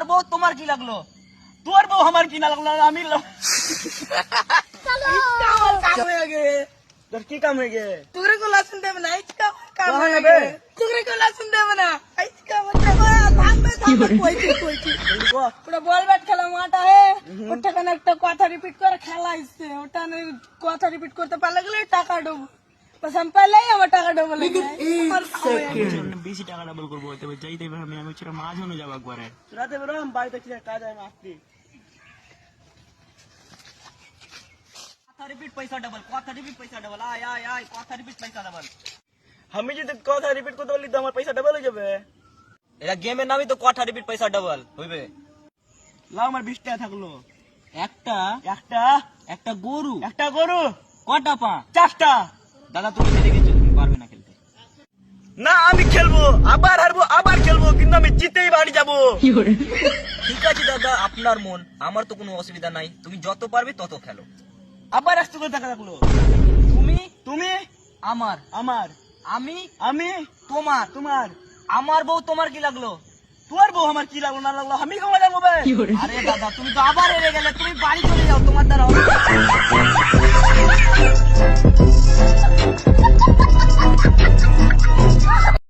বউ তোমার কি লাগলো? তোর বউ আমার কি না লাগলো? আমি কাম হয়ে গে। তোর কি কাম হয়ে গে? तुगरे को लसन देवे ना इसका काम कहाँ है है बे? तुगरे को लसन देवे ना इसका मतलब थाम कोई জলদি কর। পুরো বল ব্যাট খেলা মাঠা হে ওটা কেন একটা কথা রিপিট করে খেলা হইছে ওটা না কথা রিপিট করতে পারলে গেলে টাকা ডুব বাস আমি পাইলাই আমার টাকা ডুব লাগে বেশি টাকা ডাবল করবো হইতে যাই দেবে আমি ছেড়ে মাঝ হনে যাবো একবারে রাতে বেরোম বাড়িতে ছিল কাজ আমি আসছি কথা রিপিট পয়সা ডাবল কথা রিপিট পয়সা ডাবল আয় আয় আয় কথা রিপিট পয়সা ডাবল আমি যদি কথা রিপিট করতে বলি তো আমার পয়সা ডাবল হয়ে যাবে এটা গেমের নামই তো কথা রিপিট পয়সা ডাবল হইবে লাও আমার 20 টাকা থাকলো একটা একটা একটা গরু কটা পা চারটা দাদা তুমি হেরে গেছো তুমি পারবে না খেলতে না আমি খেলবো আবার হারবো আবার খেলবো কিন্তু আমি জিতেই বাড়ি যাবো ঠিক আছে দাদা আপনার মন আমার তো কোনো অসুবিধা নাই তুমি যত পারবে তত খেলো আবার আসতে করে টাকা রাখলো তুমি তুমি আমার আমার আমি আমি তোমার তোমার আমার বউ তোমার কি লাগলো তোর বউ আমার কি লাগলো না লাগলো আমি কেমন লাগবো আরে দাদা তুমি তো আবার হেরে গেলে তুমি বাড়ি চলে যাও তোমার দ্বারা